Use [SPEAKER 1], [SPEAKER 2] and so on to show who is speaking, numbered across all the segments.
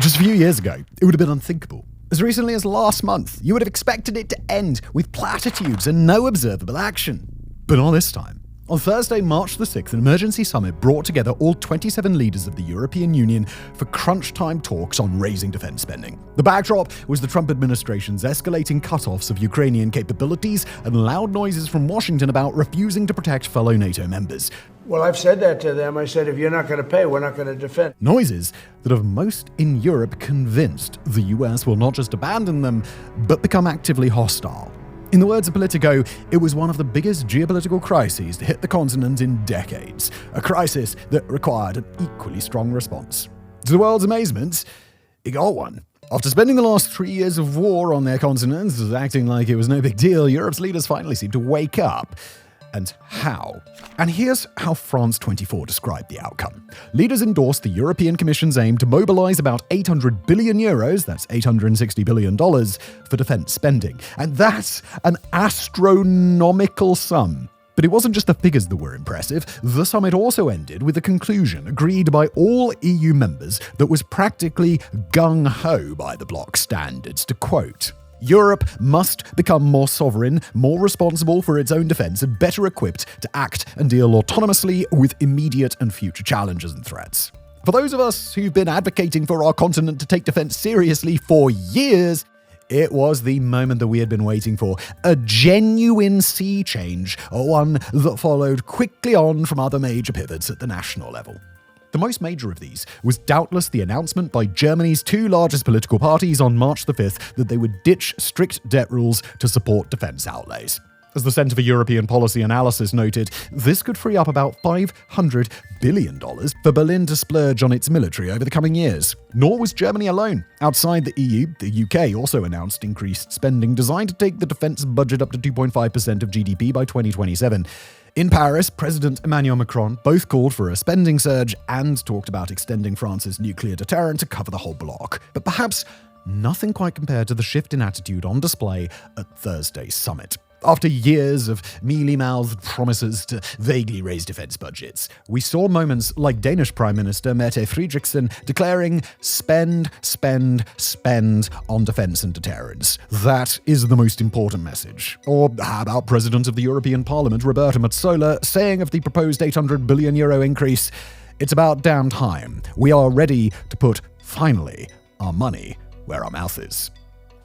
[SPEAKER 1] Just a few years ago, it would have been unthinkable. As recently as last month, you would have expected it to end with platitudes and no observable action. But not this time. On Thursday, March the 6th, an emergency summit brought together all 27 leaders of the European Union for crunch-time talks on raising defense spending. The backdrop was the Trump administration's escalating cutoffs of Ukrainian capabilities and loud noises from Washington about refusing to protect fellow NATO members.
[SPEAKER 2] Well, I've said that to them. I said, if you're not going to pay, we're not going to defend.
[SPEAKER 1] Noises that have most in Europe convinced the US will not just abandon them, but become actively hostile. In the words of Politico, it was one of the biggest geopolitical crises to hit the continent in decades, a crisis that required an equally strong response. To the world's amazement, it got one. After spending the last 3 years of war on their continent, acting like it was no big deal, Europe's leaders finally seemed to wake up. And how? And here's how France 24 described the outcome. Leaders endorsed the European Commission's aim to mobilize about 800 billion euros, that's $860 billion, for defense spending. And that's an astronomical sum. But it wasn't just the figures that were impressive. The summit also ended with a conclusion agreed by all EU members that was practically gung-ho by the bloc's standards, to quote, "Europe must become more sovereign, more responsible for its own defense, and better equipped to act and deal autonomously with immediate and future challenges and threats." For those of us who've been advocating for our continent to take defense seriously for years, it was the moment that we had been waiting for. A genuine sea change, one that followed quickly on from other major pivots at the national level. The most major of these was doubtless the announcement by Germany's two largest political parties on March the 5th that they would ditch strict debt rules to support defense outlays. As the Centre for European Policy Analysis noted, this could free up about $500 billion for Berlin to splurge on its military over the coming years. Nor was Germany alone. Outside the EU, the UK also announced increased spending designed to take the defense budget up to 2.5% of GDP by 2027. In Paris, President Emmanuel Macron both called for a spending surge and talked about extending France's nuclear deterrent to cover the whole bloc. But perhaps nothing quite compared to the shift in attitude on display at Thursday's summit. After years of mealy-mouthed promises to vaguely raise defense budgets, we saw moments like Danish Prime Minister Mette Frederiksen declaring spend, spend, spend on defense and deterrence. That is the most important message. Or how about President of the European Parliament Roberta Metsola saying of the proposed €800 billion increase, "It's about damn time. We are ready to put, finally, our money where our mouth is."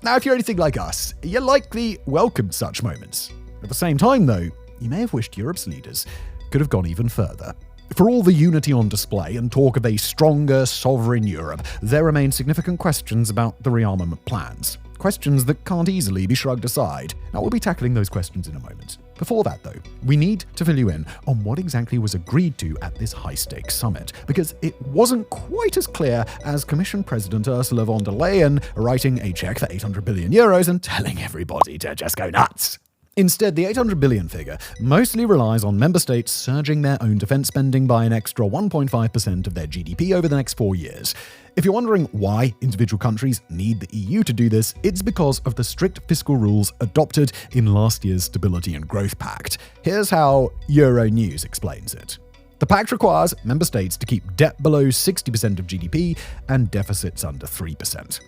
[SPEAKER 1] Now, if you're anything like us, you likely welcomed such moments. At the same time, though, you may have wished Europe's leaders could have gone even further. For all the unity on display and talk of a stronger, sovereign Europe, there remain significant questions about the rearmament plans. Questions that can't easily be shrugged aside. Now, we'll be tackling those questions in a moment. Before that, though, we need to fill you in on what exactly was agreed to at this high-stakes summit, because it wasn't quite as clear as Commission President Ursula von der Leyen writing a check for 800 billion euros and telling everybody to just go nuts. Instead, the 800 billion figure mostly relies on member states surging their own defense spending by an extra 1.5% of their GDP over the next 4 years. If you're wondering why individual countries need the EU to do this, it's because of the strict fiscal rules adopted in last year's Stability and Growth Pact. Here's how Euronews explains it. The pact requires member states to keep debt below 60% of GDP and deficits under 3%.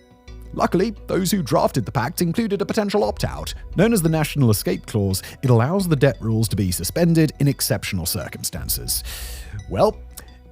[SPEAKER 1] Luckily, those who drafted the pact included a potential opt-out. Known as the National Escape Clause, it allows the debt rules to be suspended in exceptional circumstances. Well,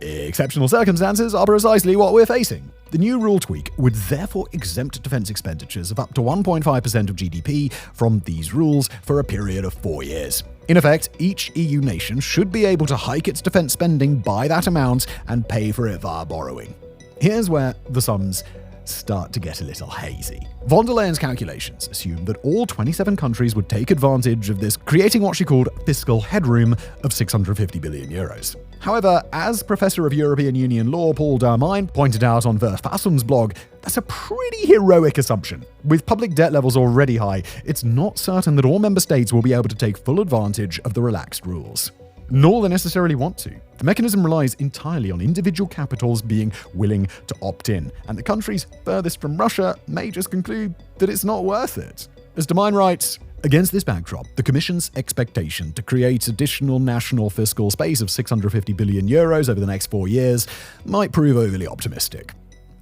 [SPEAKER 1] exceptional circumstances are precisely what we're facing. The new rule tweak would therefore exempt defense expenditures of up to 1.5% of GDP from these rules for a period of 4 years. In effect, each EU nation should be able to hike its defense spending by that amount and pay for it via borrowing. Here's where the sums start to get a little hazy. Von der Leyen's calculations assumed that all 27 countries would take advantage of this, creating what she called fiscal headroom of 650 billion euros. However, as Professor of European Union Law Paul Darmine pointed out on Verfassungs's blog, that's a pretty heroic assumption. With public debt levels already high, it's not certain that all member states will be able to take full advantage of the relaxed rules. Nor they necessarily want to. The mechanism relies entirely on individual capitals being willing to opt in, and the countries furthest from Russia may just conclude that it's not worth it. As Damine writes, against this backdrop, the Commission's expectation to create additional national fiscal space of 650 billion euros over the next 4 years might prove overly optimistic.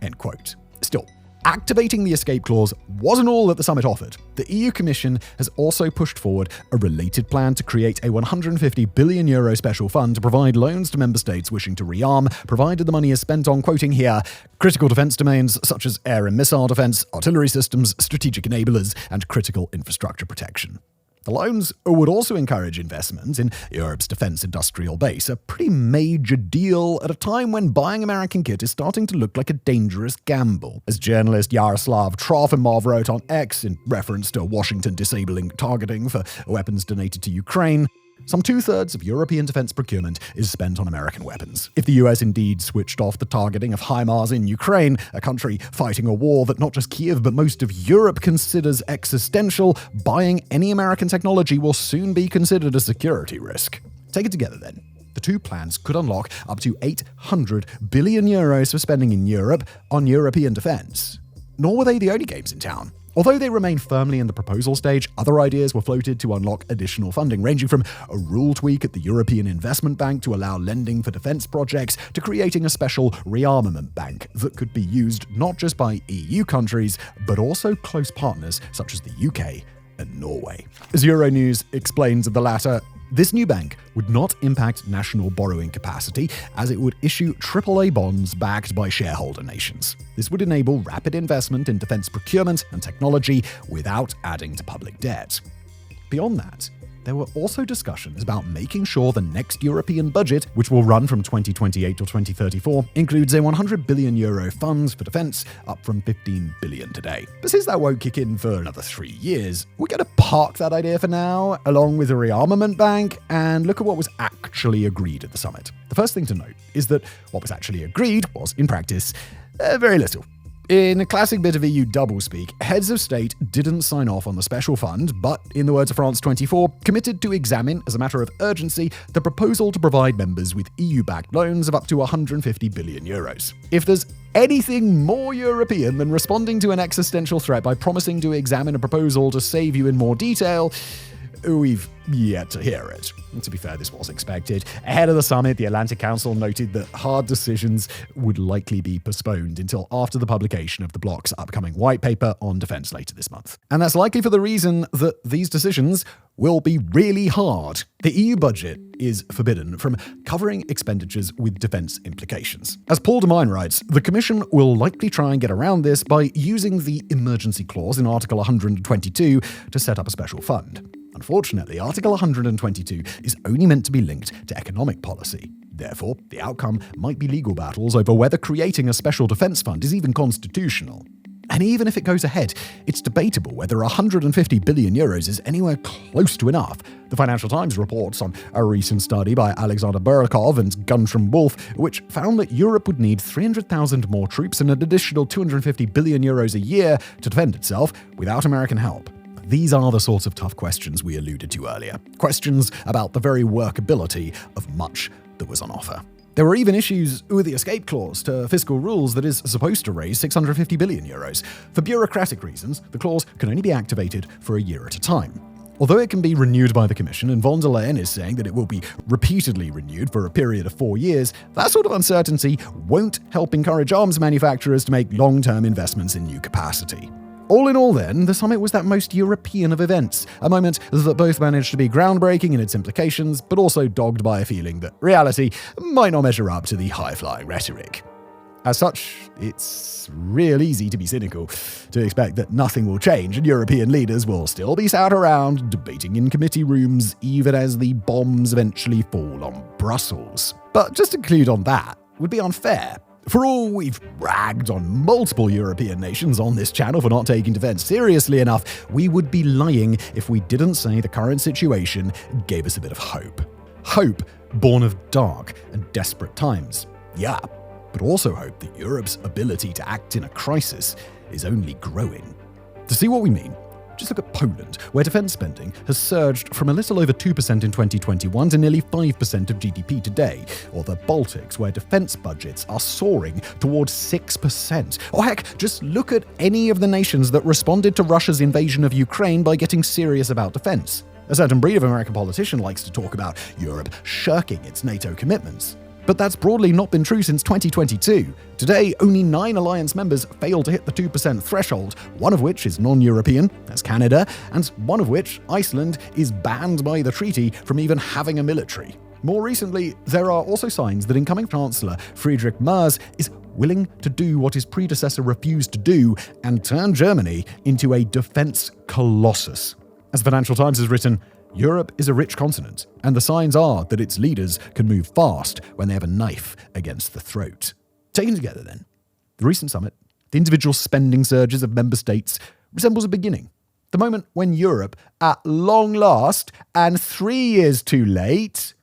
[SPEAKER 1] End quote. Still, Activating the escape clause wasn't all that the summit offered. The EU Commission has also pushed forward a related plan to create a €150 billion special fund to provide loans to member states wishing to rearm, provided the money is spent on, quoting here, critical defense domains such as air and missile defense, artillery systems, strategic enablers, and critical infrastructure protection. The loans would also encourage investment in Europe's defense industrial base, a pretty major deal at a time when buying American kit is starting to look like a dangerous gamble. As journalist Yaroslav Trofimov wrote on X in reference to Washington disabling targeting for weapons donated to Ukraine, some 2/3 of European defense procurement is spent on American weapons. If the US indeed switched off the targeting of HIMARS in Ukraine, a country fighting a war that not just Kiev but most of Europe considers existential, buying any American technology will soon be considered a security risk. Take it together then. The two plans could unlock up to €800 billion for spending in Europe on European defense. Nor were they the only games in town. Although they remain firmly in the proposal stage, other ideas were floated to unlock additional funding, ranging from a rule tweak at the European Investment Bank to allow lending for defense projects, to creating a special rearmament bank that could be used not just by EU countries, but also close partners such as the UK and Norway. As Euronews explains of the latter, this new bank would not impact national borrowing capacity, as it would issue AAA bonds backed by shareholder nations. This would enable rapid investment in defense procurement and technology without adding to public debt. Beyond that, there were also discussions about making sure the next European budget, which will run from 2028 to 2034, includes a €100 billion fund for defense, up from $15 billion today. But since that won't kick in for another 3 years, we're going to park that idea for now, along with a rearmament bank, and look at what was actually agreed at the summit. The first thing to note is that what was actually agreed was, in practice, very little. In a classic bit of EU doublespeak, heads of state didn't sign off on the special fund, but, in the words of France 24, committed to examine, as a matter of urgency, the proposal to provide members with EU-backed loans of up to €150 billion. If there's anything more European than responding to an existential threat by promising to examine a proposal to save you in more detail, we've yet to hear it. And to be fair, this was expected. Ahead of the summit, the Atlantic Council noted that hard decisions would likely be postponed until after the publication of the bloc's upcoming white paper on defense later this month. And that's likely for the reason that these decisions will be really hard. The EU budget is forbidden from covering expenditures with defense implications. As Paul Demine writes, the Commission will likely try and get around this by using the emergency clause in Article 122 to set up a special fund. Unfortunately, Article 122 is only meant to be linked to economic policy. Therefore, the outcome might be legal battles over whether creating a special defense fund is even constitutional. And even if it goes ahead, it's debatable whether €150 billion is anywhere close to enough. The Financial Times reports on a recent study by Alexander Burakov and Guntram Wolf, which found that Europe would need 300,000 more troops and an additional €250 billion a year to defend itself without American help. These are the sorts of tough questions we alluded to earlier. Questions about the very workability of much that was on offer. There were even issues with the escape clause to fiscal rules that is supposed to raise €650 billion. For bureaucratic reasons, the clause can only be activated for a year at a time. Although it can be renewed by the Commission, and von der Leyen is saying that it will be repeatedly renewed for a period of 4 years, that sort of uncertainty won't help encourage arms manufacturers to make long-term investments in new capacity. All in all then, the summit was that most European of events, a moment that both managed to be groundbreaking in its implications, but also dogged by a feeling that reality might not measure up to the high-flying rhetoric. As such, it's real easy to be cynical, to expect that nothing will change and European leaders will still be sat around debating in committee rooms even as the bombs eventually fall on Brussels. But just to conclude on that would be unfair. For all we've ragged on multiple European nations on this channel for not taking defense seriously enough, we would be lying if we didn't say the current situation gave us a bit of hope. Hope born of dark and desperate times. Yeah, but also hope that Europe's ability to act in a crisis is only growing. To see what we mean, just look at Poland, where defense spending has surged from a little over 2% in 2021 to nearly 5% of GDP today, or the Baltics, where defense budgets are soaring towards 6%. Or heck, just look at any of the nations that responded to Russia's invasion of Ukraine by getting serious about defense. A certain breed of American politician likes to talk about Europe shirking its NATO commitments. But that's broadly not been true since 2022. Today, only 9 alliance members fail to hit the 2% threshold, one of which is non-European, that's Canada, and one of which, Iceland, is banned by the treaty from even having a military. More recently, there are also signs that incoming Chancellor Friedrich Merz is willing to do what his predecessor refused to do and turn Germany into a defense colossus. As the Financial Times has written, Europe is a rich continent, and the signs are that its leaders can move fast when they have a knife against the throat. Taken together then, the recent summit, the individual spending surges of member states, resembles a beginning. The moment when Europe, at long last, and 3 years too late,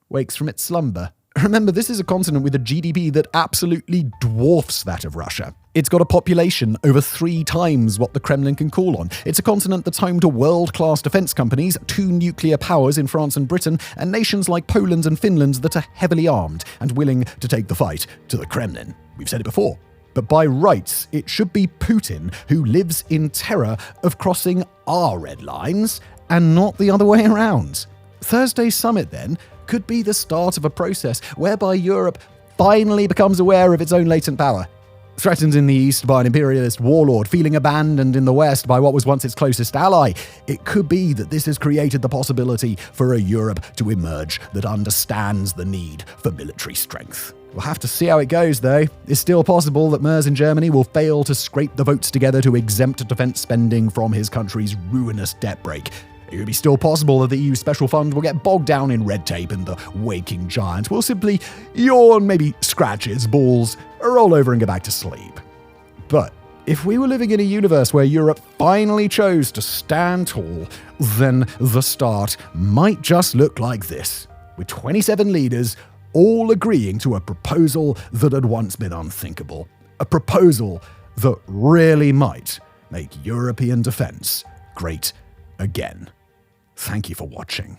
[SPEAKER 1] wakes from its slumber. Remember, this is a continent with a GDP that absolutely dwarfs that of Russia. It's got a population over 3 times what the Kremlin can call on. It's a continent that's home to world-class defense companies, 2 nuclear powers in France and Britain, and nations like Poland and Finland that are heavily armed and willing to take the fight to the Kremlin. We've said it before. But by rights, it should be Putin who lives in terror of crossing our red lines, and not the other way around. Thursday's summit, then, could be the start of a process whereby Europe finally becomes aware of its own latent power. Threatened in the East by an imperialist warlord, feeling abandoned in the West by what was once its closest ally, it could be that this has created the possibility for a Europe to emerge that understands the need for military strength. We'll have to see how it goes, though. It's still possible that Merz in Germany will fail to scrape the votes together to exempt defense spending from his country's ruinous debt break. It would be still possible that the EU Special Fund will get bogged down in red tape and the waking giant will simply yawn, maybe scratch its balls, roll over and go back to sleep. But if we were living in a universe where Europe finally chose to stand tall, then the start might just look like this, with 27 leaders all agreeing to a proposal that had once been unthinkable. A proposal that really might make European defense great again. Thank you for watching.